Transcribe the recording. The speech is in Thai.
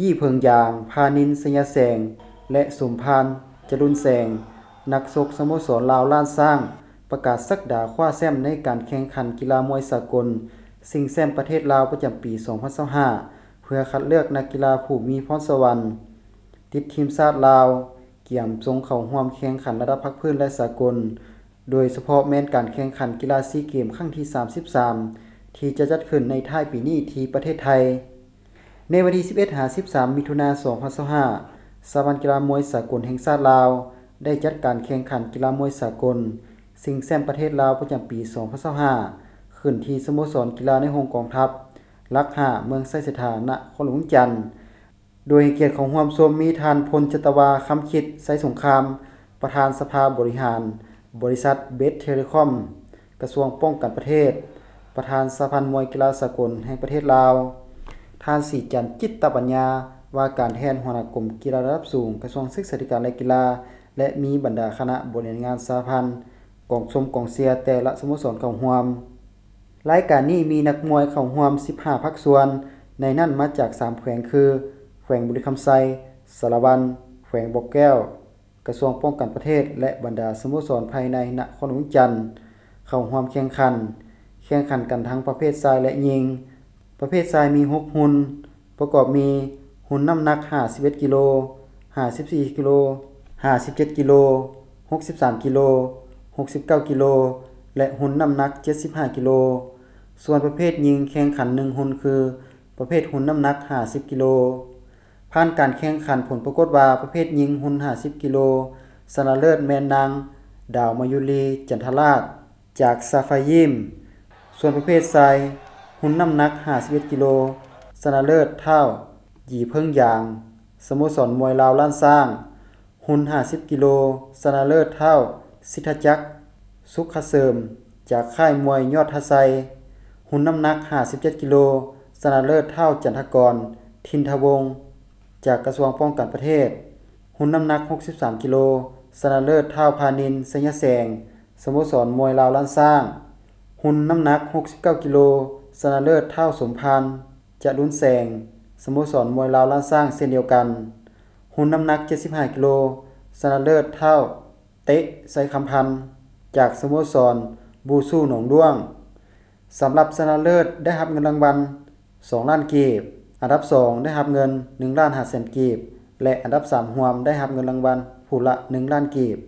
ยี่เพิงยางพานินสยแสงและสมพานจรุนแสงนักชกสโมสรลาวล้านสร้างประกาศสักดาคว้าแชมป์ในการแข่งขันกีฬามวยสากลชิงแชมป์ประเทศลาวประจำปี 2025 เพื่อคัดเลือกนักกีฬาผู้มีพรสวรรค์ติดทีมชาติลาวเกี่ยมทรงเข้าร่วมแข่งขันระดับภาคพื้นและสากลโดยเฉพาะแม้นการแข่งขันกีฬาซีเกมครั้งที่ 33 ที่จะจัดขึ้นในท้ายปีนี้ที่ประเทศไทยในวันที่ 11-13 มิถุนายน 2025 สหพันธ์กีฬามวยสากลแห่งชาติลาวได้จัดการแข่งขันกีฬามวยสากลชิงแชมป์ประเทศลาวประจำปี 2025 ขึ้นที่สโมสรกีฬาในห้องกองทัพหลัก5เมืองไสสถานะครหลวงจันทน์โดยให้เกียรติของร่วมชมมีท่านพลจัตวาคำคิดไสสงครามประธานสภาบริหารบริษัทเบสเทเลคอมกระทรวงป้องกันประเทศประธานสหพันธ์มวยกีฬาสากลแห่งประเทศลาวท่านศรีจันทร์จิตตปัญญาว่าการแทนหัวหน้ากรมกีฬาระดับสูงกระทรวงศึกษาธิการและกีฬาและมีบรรดาคณะบริหารงานสหพันธ์กองชมกองเชียร์แต่ละสโมสรเข้าร่วมรายการนี้มีนักมวยเข้าร่วม15ภาคส่วนในนั้นมาจาก3แขวงคือแขวงบุรีคำไซสารวันแขวงบ่อแก้วกระทรวงป้องกันประเทศและบรรดาสโมสรภายในนครหลวงจันทน์เข้าร่วมแข่งขันกันทั้งประเภทชายและหญิงประเภทชายมี6หุ่นประกอบมีหุ่นน้ำหนัก51กิโล54กิโล57กิโล63กิโล69กิโลและหุ่นน้ำหนัก75กิโลส่วนประเภทหญิงแข่งขัน1หุ่นคือประเภทหุ่นน้ำหนัก50กิโลผ่านการแข่งขันผลปรากฏว่าประเภทหญิงหุ่น50กิโลชนะเลิศแม่นนางดาวมายุรีจันทราชจากซาฟายิมส่วนประเภทชายหุ่นน้ำหนัก51กิโลชนะเลิศเท่าหยีเพิงยางสโมสรมวยลาวล้านสร้างหุ่น50กิโลชนะเลิศเท่าสิทธจักรสุขเสริมจากค่ายมวยยอดทไซหุ่นน้ำหนัก57กิโลชนะเลิศเท่าจันทกรทินทวงศ์จากกระทรวงป้องกันประเทศหุ่นน้ำหนัก63กิโลชนะเลิศเท่าพานินสยแสงสโมสรมวยลาวล้านสร้างหุ่นน้ำหนัก69กิโลชนะเลิศเท่าสมพานจรุนแสงสโมสรมวยลาวล้านสร้างเช่นเดียวกันหุ่นน้ำหนัก75กิโลชนะเลิศเท่าเตะไสคำพันธ์จากสโมสรบูซูหนองด้วงสำหรับชนะเลิศได้รับเงินรางวัล2ล้านกีบอันดับ2ได้รับเงิน1,500,000กีบและอันดับ3รวมได้รับเงินรางวัลผู้ละ1ล้านกีบ